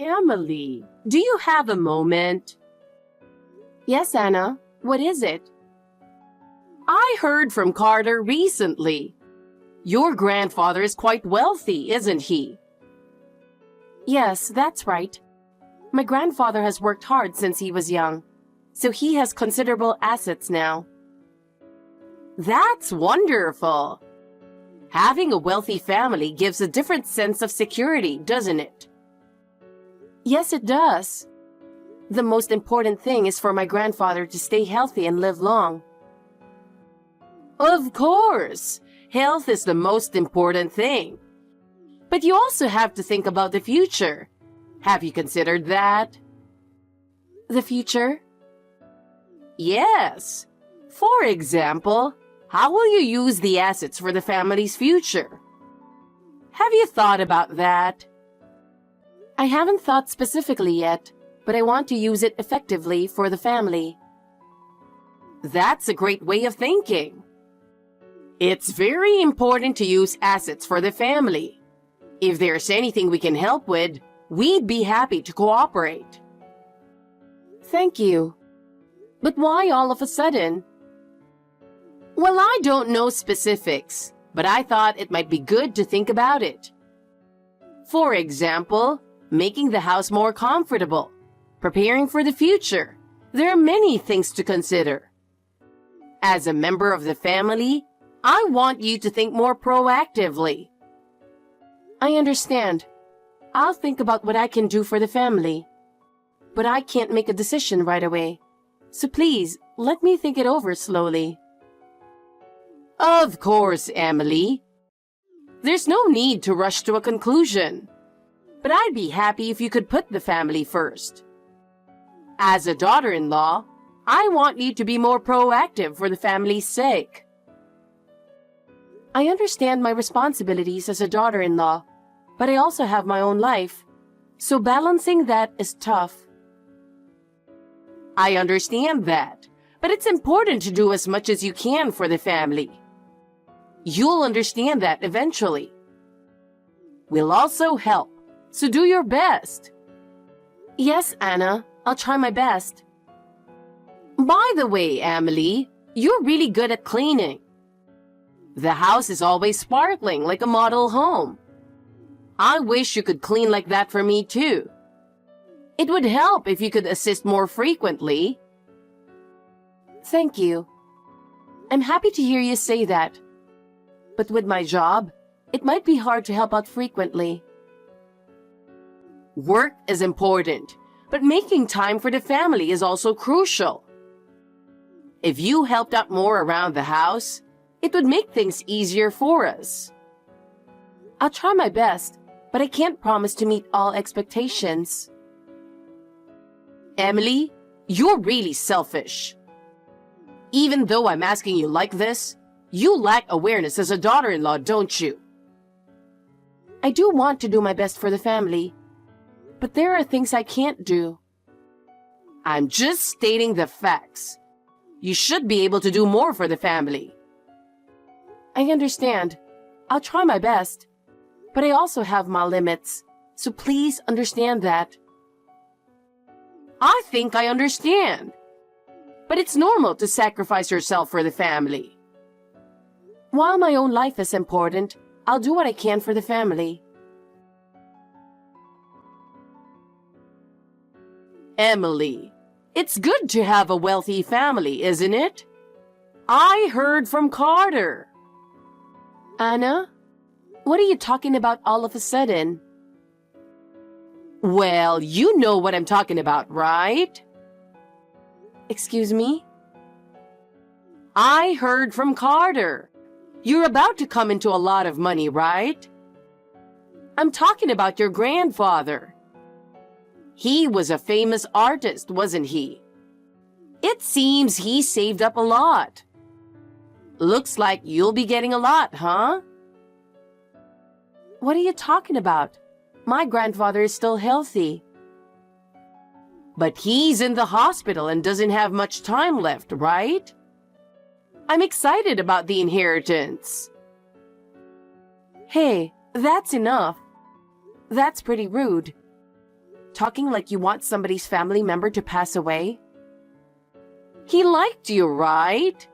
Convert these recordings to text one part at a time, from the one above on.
Emily, do you have a moment? Yes, Anna. What is it? I heard from Carter recently. Your grandfather is quite wealthy, isn't he? Yes, that's right. My grandfather has worked hard since he was young, so he has considerable assets now. That's wonderful. Having a wealthy family gives a different sense of security, doesn't it? Yes, it does. The most important thing is for my grandfather to stay healthy and live long. Of course, health is the most important thing. But you also have to think about the future. Have you considered that? The future? Yes. For example, how will you use the assets for the family's future? Have you thought about that? I haven't thought specifically yet, but I want to use it effectively for the family. That's a great way of thinking. It's very important to use assets for the family. If there's anything we can help with, we'd be happy to cooperate. Thank you. But why all of a sudden? Well, I don't know specifics, but I thought it might be good to think about it. For example, making the house more comfortable, preparing for the future. There are many things to consider. As a member of the family, I want you to think more proactively. I understand. I'll think about what I can do for the family. But I can't make a decision right away. So please, let me think it over slowly. Of course, Emily. There's no need to rush to a conclusion. But I'd be happy if you could put the family first. As a daughter-in-law, I want you to be more proactive for the family's sake. I understand my responsibilities as a daughter-in-law, but I also have my own life, so balancing that is tough. I understand that, but it's important to do as much as you can for the family. You'll understand that eventually. We'll also help, so do your best. Yes, Anna, I'll try my best. By the way, Emily, you're really good at cleaning. The house is always sparkling like a model home. I wish you could clean like that for me too. It would help if you could assist more frequently. Thank you. I'm happy to hear you say that. But with my job, it might be hard to help out frequently. Work is important, but making time for the family is also crucial. If you helped out more around the house, it would make things easier for us. I'll try my best, but I can't promise to meet all expectations. Emily, you're really selfish. Even though I'm asking you like this, you lack awareness as a daughter-in-law, don't you? I do want to do my best for the family, but there are things I can't do. I'm just stating the facts. You should be able to do more for the family. I understand. I'll try my best, but I also have my limits, so please understand that. I think I understand. But it's normal to sacrifice yourself for the family. While my own life is important, I'll do what I can for the family. Emily, it's good to have a wealthy family, isn't it? I heard from Carter. Anna, what are you talking about all of a sudden? Well, you know what I'm talking about, right? Excuse me? I heard from Carter. You're about to come into a lot of money, right? I'm talking about your grandfather. He was a famous artist, wasn't he? It seems he saved up a lot. Looks like you'll be getting a lot, huh? What are you talking about? My grandfather is still healthy. But he's in the hospital and doesn't have much time left, right? I'm excited about the inheritance. Hey, that's enough. That's pretty rude. talking like you want somebody's family member to pass away? He liked you, right?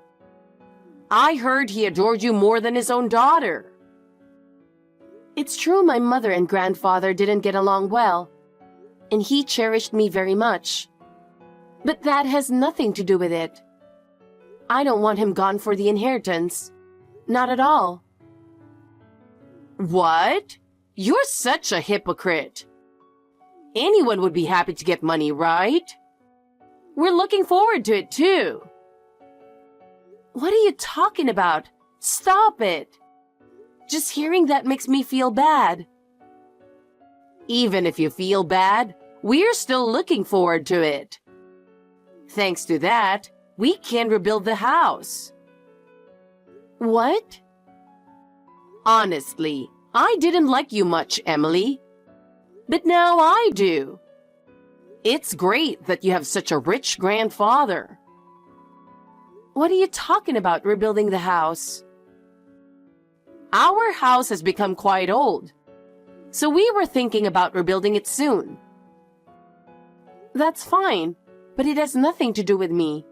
I heard he adored you more than his own daughter. It's true my mother and grandfather didn't get along well, and he cherished me very much. But that has nothing to do with it. I don't want him gone for the inheritance. Not at all. What? You're such a hypocrite. Anyone would be happy to get money, right? We're looking forward to it too. What are you talking about? Stop it. Just hearing that makes me feel bad. Even if you feel bad, we're still looking forward to it. Thanks to that, we can rebuild the house. What? Honestly, I didn't like you much, Emily. But now I do. It's great that you have such a rich grandfather. What are you talking about, rebuilding the house? Our house has become quite old, so we were thinking about rebuilding it soon. That's fine, but it has nothing to do with me.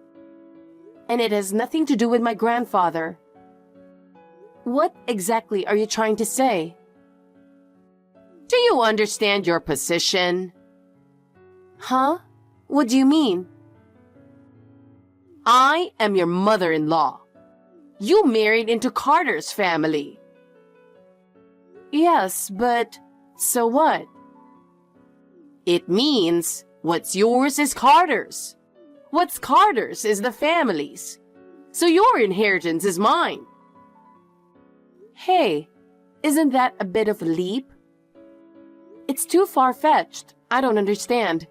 And it has nothing to do with my grandfather. What exactly are you trying to say? Do you understand your position? Huh? What do you mean? I am your mother-in-law. You married into Carter's family. Yes, but so what? It means what's yours is Carter's. What's Carter's is the family's. So your inheritance is mine. Hey, isn't that a bit of a leap? It's too far-fetched. I don't understand.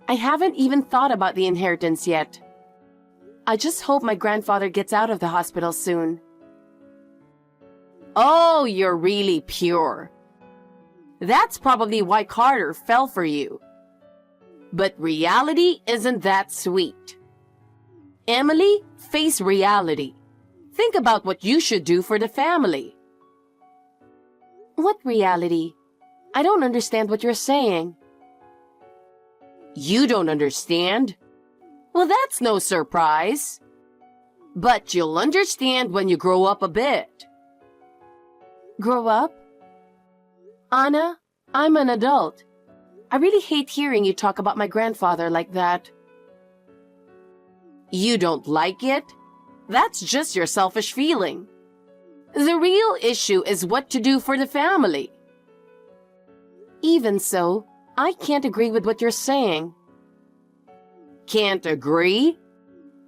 I haven't even thought about the inheritance yet. I just hope my grandfather gets out of the hospital soon. Oh, you're really pure. That's probably why Carter fell for you. But reality isn't that sweet. Emily, face reality. Think about what you should do for the family. What reality? I don't understand what you're saying. You don't understand? Well, that's no surprise. But you'll understand when you grow up a bit. Grow up? Anna, I'm an adult. I really hate hearing you talk about my grandfather like that. You don't like it? That's just your selfish feeling. The real issue is what to do for the family. Even so, I can't agree with what you're saying. Can't agree?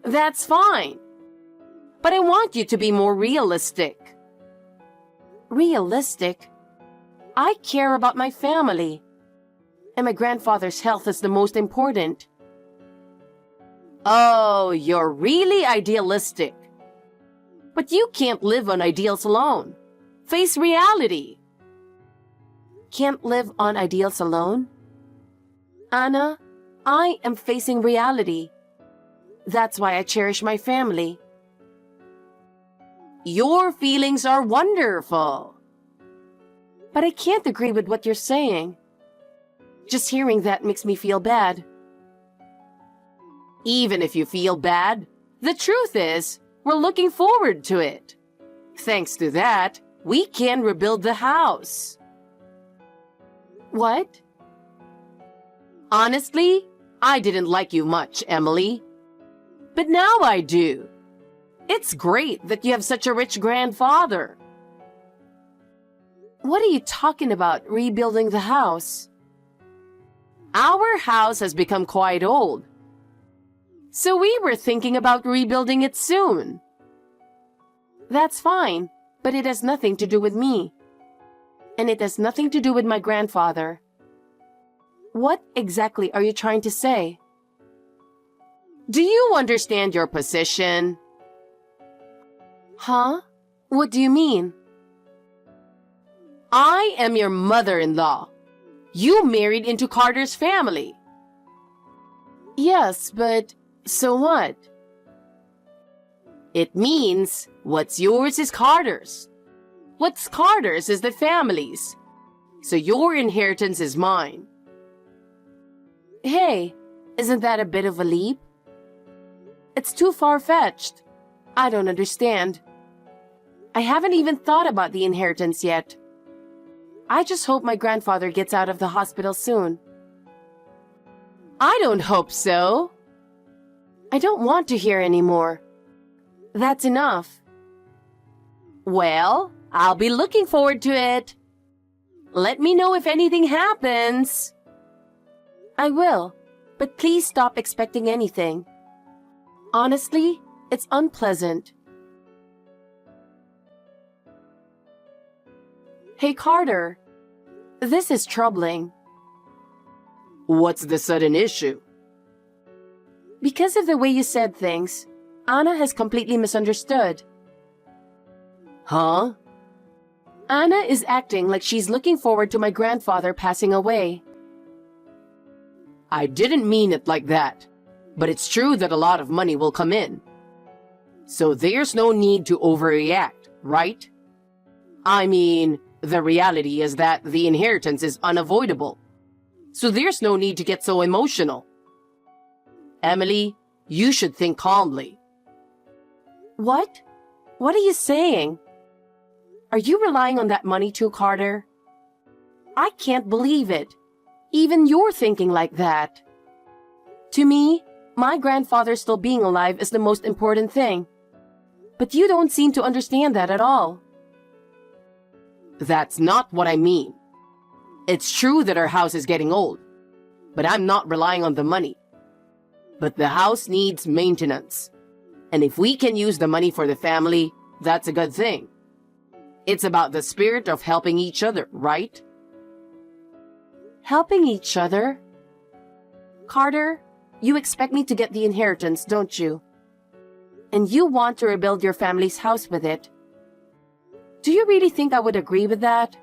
That's fine. But I want you to be more realistic. Realistic? I care about my family. And my grandfather's health is the most important. Oh, you're really idealistic. But you can't live on ideals alone. Face reality. Can't live on ideals alone? Anna, I am facing reality. That's why I cherish my family. Your feelings are wonderful. But I can't agree with what you're saying. Just hearing that makes me feel bad. Even if you feel bad, the truth is, we're looking forward to it. Thanks to that, we can rebuild the house. What? Honestly, I didn't like you much, Emily. But now I do. It's great that you have such a rich grandfather. What are you talking about, rebuilding the house? Our house has become quite old. So we were thinking about rebuilding it soon. That's fine, but it has nothing to do with me. And it has nothing to do with my grandfather. What exactly are you trying to say? Do you understand your position? Huh? What do you mean? I am your mother-in-law. You married into Carter's family. Yes, but so what? It means what's yours is Carter's. What's Carter's is the family's. So your inheritance is mine. Hey, isn't that a bit of a leap? It's too far-fetched. I don't understand. I haven't even thought about the inheritance yet. I just hope my grandfather gets out of the hospital soon. I don't hope so. I don't want to hear anymore. That's enough. Well, I'll be looking forward to it. Let me know if anything happens. I will, but please stop expecting anything. Honestly, it's unpleasant. Hey, Carter. This is troubling. What's the sudden issue? Because of the way you said things, Anna has completely misunderstood. Huh? Anna is acting like she's looking forward to my grandfather passing away. I didn't mean it like that, but it's true that a lot of money will come in. So there's no need to overreact, right? I mean, the reality is that the inheritance is unavoidable. So there's no need to get so emotional. Emily, you should think calmly. What? What are you saying? Are you relying on that money too, Carter? I can't believe it. Even you're thinking like that. To me, my grandfather still being alive is the most important thing. But you don't seem to understand that at all. That's not what I mean. It's true that our house is getting old, but I'm not relying on the money. But the house needs maintenance. And if we can use the money for the family, that's a good thing. It's about the spirit of helping each other, right? Helping each other? Carter, you expect me to get the inheritance, don't you? And you want to rebuild your family's house with it. Do you really think I would agree with that?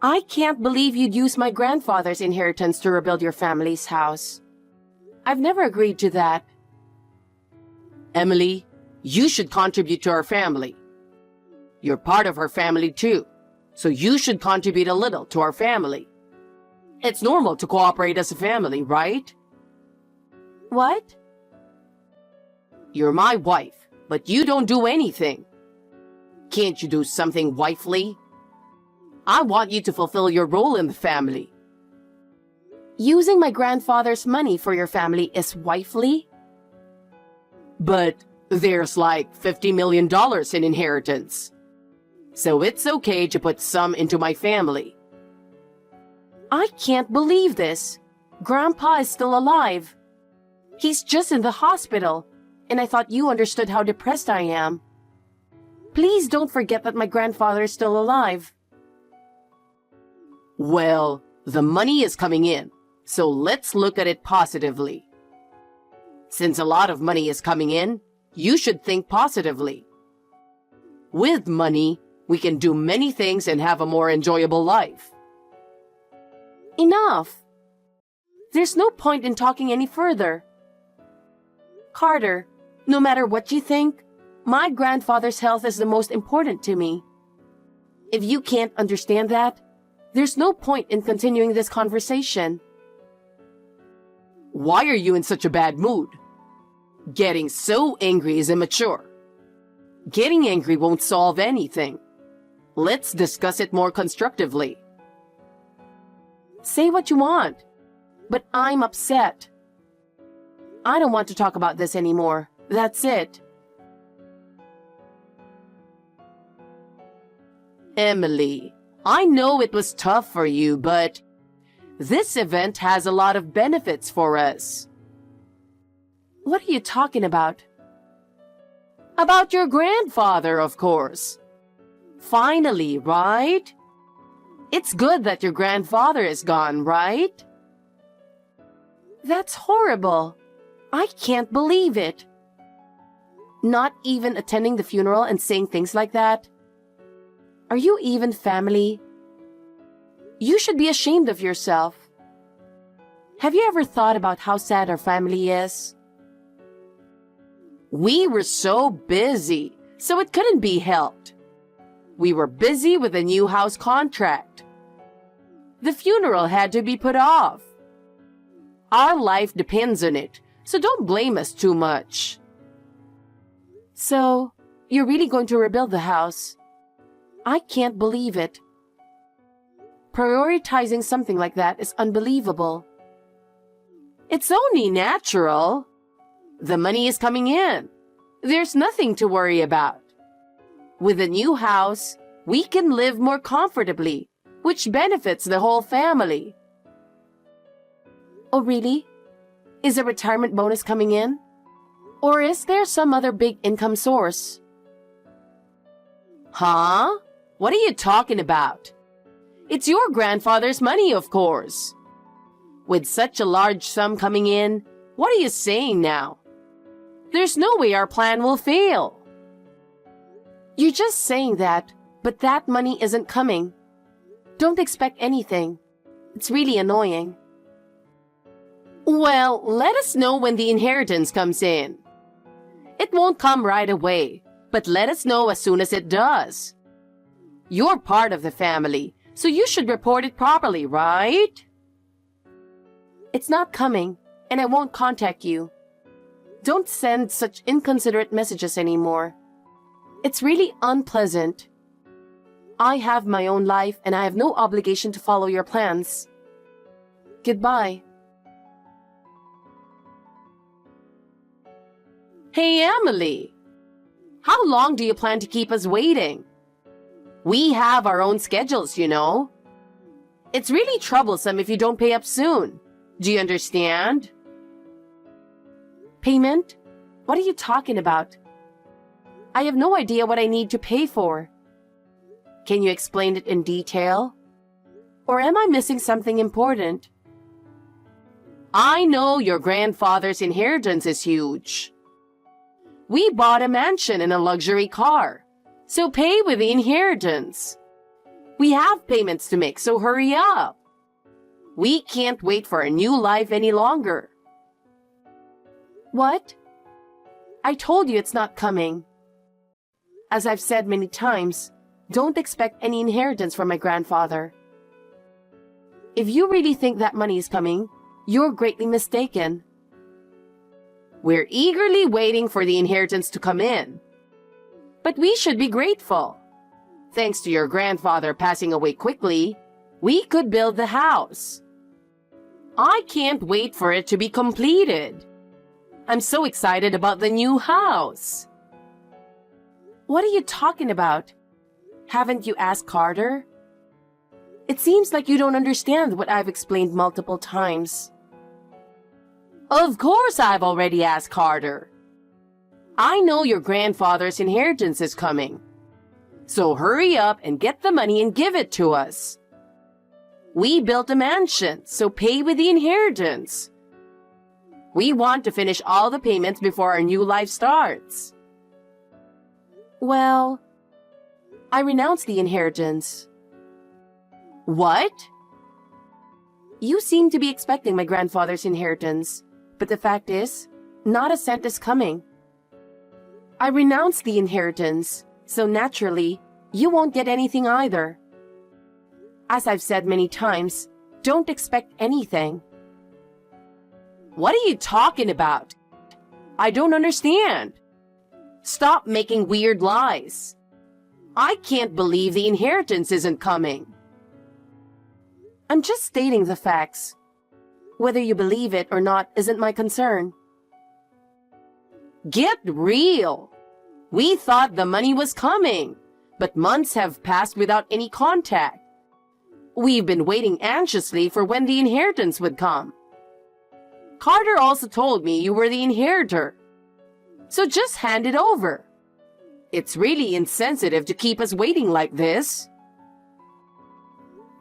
I can't believe you'd use my grandfather's inheritance to rebuild your family's house. I've never agreed to that. Emily, you should contribute to our family. You're part of our family too, so you should contribute a little to our family. It's normal to cooperate as a family, right? What? You're my wife, but you don't do anything. Can't you do something wifely? I want you to fulfill your role in the family. Using my grandfather's money for your family is wifely? But there's like $50 million in inheritance. So it's okay to put some into my family. I can't believe this. Grandpa is still alive. He's just in the hospital, and I thought you understood how depressed I am. Please don't forget that my grandfather is still alive. Well, the money is coming in, so let's look at it positively. Since a lot of money is coming in, you should think positively. With money, we can do many things and have a more enjoyable life. Enough! There's no point in talking any further. Carter, no matter what you think, my grandfather's health is the most important to me. If you can't understand that, there's no point in continuing this conversation. Why are you in such a bad mood? Getting so angry is immature. Getting angry won't solve anything. Let's discuss it more constructively. Say what you want, but I'm upset. I don't want to talk about this anymore. That's it. Emily, I know it was tough for you, but this event has a lot of benefits for us. What are you talking about? About your grandfather, of course. Finally, right? It's good that your grandfather is gone, right? That's horrible. I can't believe it. Not even attending the funeral and saying things like that? Are you even family? You should be ashamed of yourself. Have you ever thought about how sad our family is? We were so busy, so it couldn't be helped. We were busy with a new house contract. The funeral had to be put off. Our life depends on it, so don't blame us too much. So, you're really going to rebuild the house? I can't believe it. Prioritizing something like that is unbelievable. It's only natural. The money is coming in. There's nothing to worry about. With a new house, we can live more comfortably, which benefits the whole family. Oh, really? Is a retirement bonus coming in? Or is there some other big income source? Huh? What are you talking about? It's your grandfather's money, of course. With such a large sum coming in, what are you saying now? There's no way our plan will fail. You're just saying that, but that money isn't coming. Don't expect anything. It's really annoying. Well, let us know when the inheritance comes in. It won't come right away, but let us know as soon as it does. You're part of the family, so you should report it properly, right? It's not coming, and I won't contact you. Don't send such inconsiderate messages anymore. It's really unpleasant. I have my own life, and I have no obligation to follow your plans. Goodbye. Hey, Emily. How long do you plan to keep us waiting? We have our own schedules, you know. It's really troublesome if you don't pay up soon. Do you understand? Payment? What are you talking about? I have no idea what I need to pay for. Can you explain it in detail? Or am I missing something important? I know your grandfather's inheritance is huge. We bought a mansion and a luxury car, so pay with the inheritance. We have payments to make, so hurry up. We can't wait for a new life any longer. What? I told you it's not coming. As I've said many times, don't expect any inheritance from my grandfather. If you really think that money is coming, you're greatly mistaken. We're eagerly waiting for the inheritance to come in. But we should be grateful. Thanks to your grandfather passing away quickly, we could build the house. I can't wait for it to be completed. I'm so excited about the new house. What are you talking about? Haven't you asked Carter? It seems like you don't understand what I've explained multiple times. Of course I've already asked Carter. I know your grandfather's inheritance is coming. So hurry up and get the money and give it to us. We built a mansion, so pay with the inheritance. We want to finish all the payments before our new life starts. Well, I renounced the inheritance. What? You seem to be expecting my grandfather's inheritance, but the fact is, not a cent is coming. I renounced the inheritance, so naturally, you won't get anything either. As I've said many times, don't expect anything. What are you talking about? I don't understand. Stop making weird lies. I can't believe the inheritance isn't coming. I'm just stating the facts. Whether you believe it or not isn't my concern. Get real. We thought the money was coming, but months have passed without any contact. We've been waiting anxiously for when the inheritance would come. Carter also told me you were the inheritor. So just hand it over. It's really insensitive to keep us waiting like this.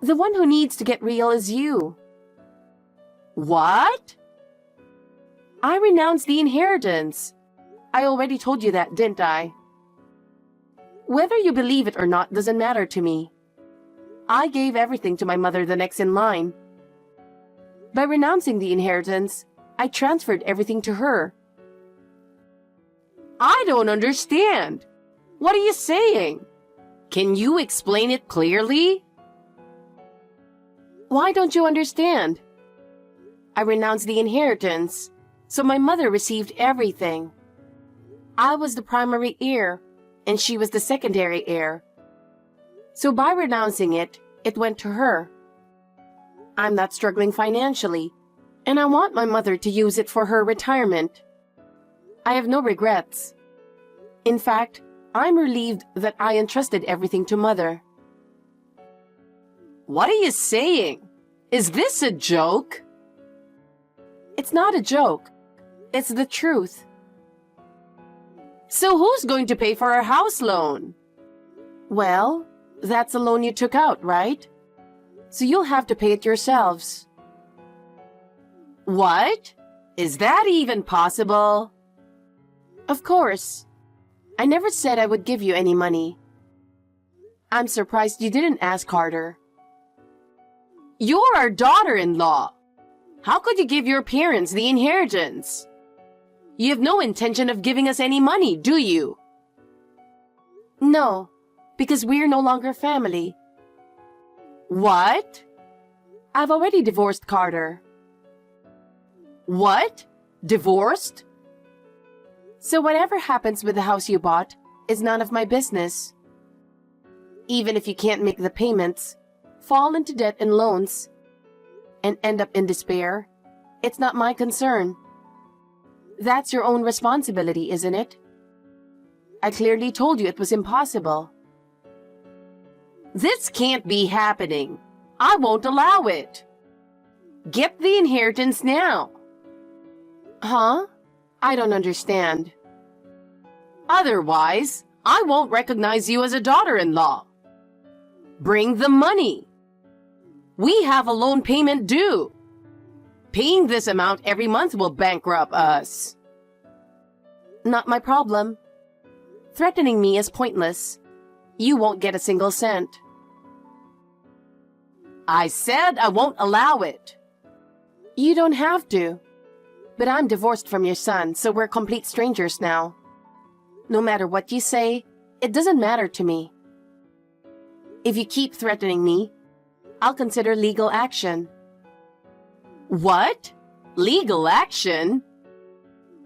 The one who needs to get real is you. What? I renounced the inheritance. I already told you that, didn't I? Whether you believe it or not doesn't matter to me. I gave everything to my mother the next in line. By renouncing the inheritance, I transferred everything to her. I don't understand. What are you saying? Can you explain it clearly? Why don't you understand? I renounced the inheritance, so my mother received everything. I was the primary heir, and she was the secondary heir. So by renouncing it, it went to her. I'm not struggling financially, and I want my mother to use it for her retirement. I have no regrets. In fact, I'm relieved that I entrusted everything to Mother. What are you saying? Is this a joke? It's not a joke. It's the truth. So who's going to pay for our house loan? Well, that's a loan you took out, right? So you'll have to pay it yourselves. What? Is that even possible? Of course. I never said I would give you any money. I'm surprised you didn't ask Carter. You're our daughter-in-law. How could you give your parents the inheritance? You have no intention of giving us any money, do you? No, because we're no longer family. What? I've already divorced Carter. What? Divorced? So whatever happens with the house you bought is none of my business. Even if you can't make the payments, fall into debt and loans, and end up in despair, it's not my concern. That's your own responsibility, isn't it? I clearly told you it was impossible. This can't be happening. I won't allow it. Get the inheritance now. Huh? I don't understand. Otherwise, I won't recognize you as a daughter-in-law. Bring the money. We have a loan payment due. Paying this amount every month will bankrupt us. Not my problem. Threatening me is pointless. You won't get a single cent. I said I won't allow it. You don't have to. But I'm divorced from your son, so we're complete strangers now. No matter what you say, it doesn't matter to me. If you keep threatening me, I'll consider legal action. What? Legal action?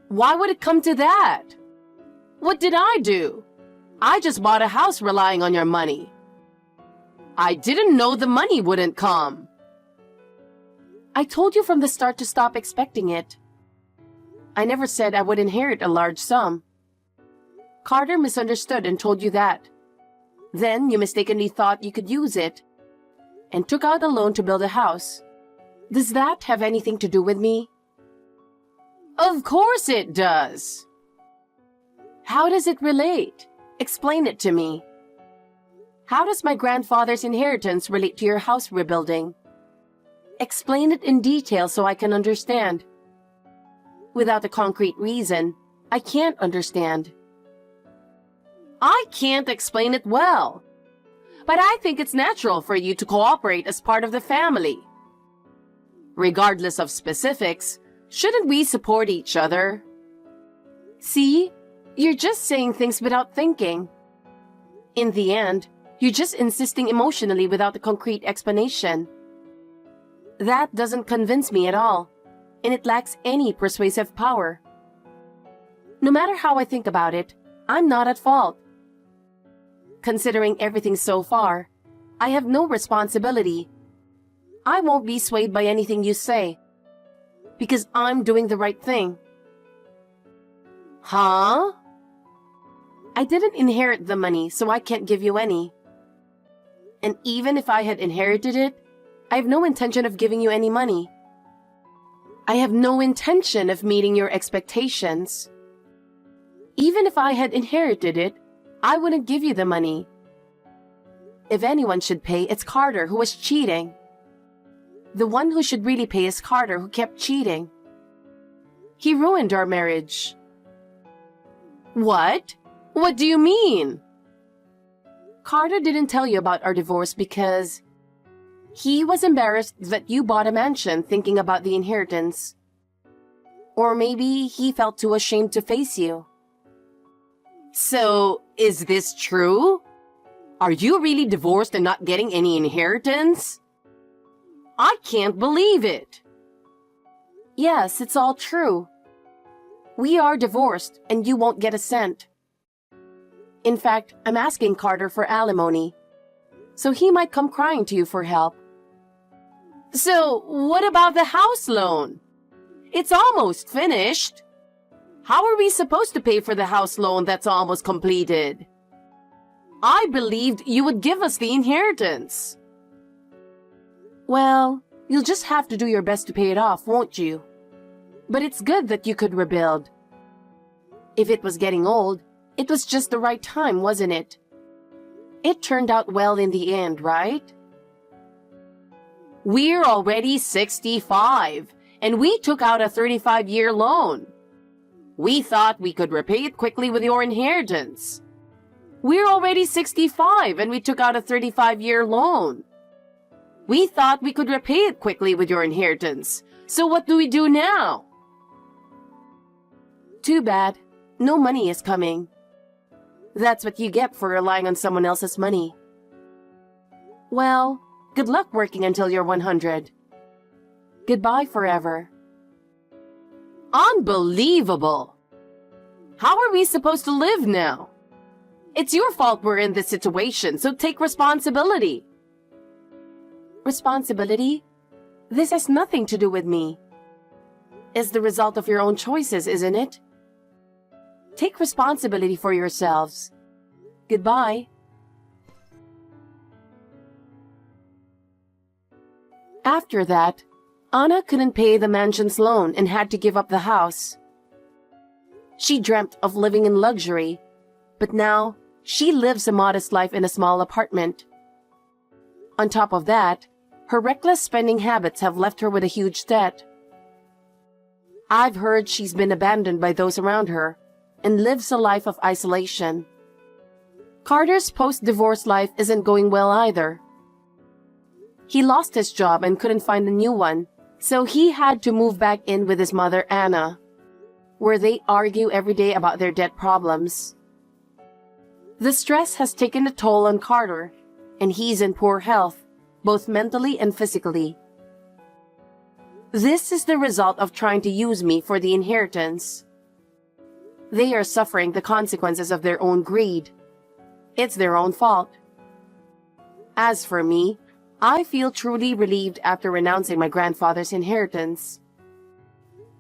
Why would it come to that? What did I do? I just bought a house relying on your money. I didn't know the money wouldn't come. I told you from the start to stop expecting it. I never said I would inherit a large sum. Carter misunderstood and told you that. Then you mistakenly thought you could use it and took out a loan to build a house. Does that have anything to do with me? Of course it does. How does it relate? Explain it to me. How does my grandfather's inheritance relate to your house rebuilding? Explain it in detail so I can understand. Without a concrete reason, I can't understand. I can't explain it well, but I think it's natural for you to cooperate as part of the family. Regardless of specifics, shouldn't we support each other? See? You're just saying things without thinking. In the end, you're just insisting emotionally without a concrete explanation. That doesn't convince me at all, and it lacks any persuasive power. No matter how I think about it, I'm not at fault. Considering everything so far, I have no responsibility. I won't be swayed by anything you say, because I'm doing the right thing. Huh? I didn't inherit the money, so I can't give you any. And even if I had inherited it, I have no intention of giving you any money. I have no intention of meeting your expectations. Even if I had inherited it, I wouldn't give you the money. If anyone should pay, it's Carter, who was cheating. The one who should really pay is Carter, who kept cheating. He ruined our marriage. What? What do you mean? Carter didn't tell you about our divorce because he was embarrassed that you bought a mansion thinking about the inheritance. Or maybe he felt too ashamed to face you. So, is this true? Are you really divorced and not getting any inheritance? I can't believe it. Yes, it's all true. We are divorced, and you won't get a cent. In fact, I'm asking Carter for alimony, so he might come crying to you for help. So, what about the house loan? It's almost finished. How are we supposed to pay for the house loan that's almost completed? I believed you would give us the inheritance. Well, you'll just have to do your best to pay it off, won't you? But it's good that you could rebuild. If it was getting old, it was just the right time, wasn't it? It turned out well in the end, right? We're already 65, and we took out a 35-year loan. We thought we could repay it quickly with your inheritance. We're already 65, and we took out a 35-year loan. We thought we could repay it quickly with your inheritance. So what do we do now? Too bad. No money is coming. That's what you get for relying on someone else's money. Well, good luck working until you're 100. Goodbye forever. Unbelievable! How are we supposed to live now? It's your fault we're in this situation, so take responsibility. Responsibility? This has nothing to do with me. It's the result of your own choices, isn't it? Take responsibility for yourselves. Goodbye. After that, Anna couldn't pay the mansion's loan and had to give up the house. She dreamt of living in luxury, but now she lives a modest life in a small apartment. On top of that, her reckless spending habits have left her with a huge debt. I've heard she's been abandoned by those around her and lives a life of isolation. Carter's post-divorce life isn't going well either. He lost his job and couldn't find a new one, so he had to move back in with his mother, Anna, where they argue every day about their debt problems. The stress has taken a toll on Carter, and he's in poor health, both mentally and physically. This is the result of trying to use me for the inheritance. They are suffering the consequences of their own greed. It's their own fault. As for me, I feel truly relieved after renouncing my grandfather's inheritance.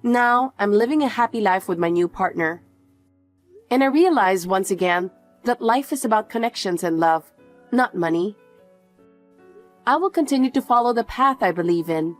Now, I'm living a happy life with my new partner. And I realize once again that life is about connections and love, not money. I will continue to follow the path I believe in,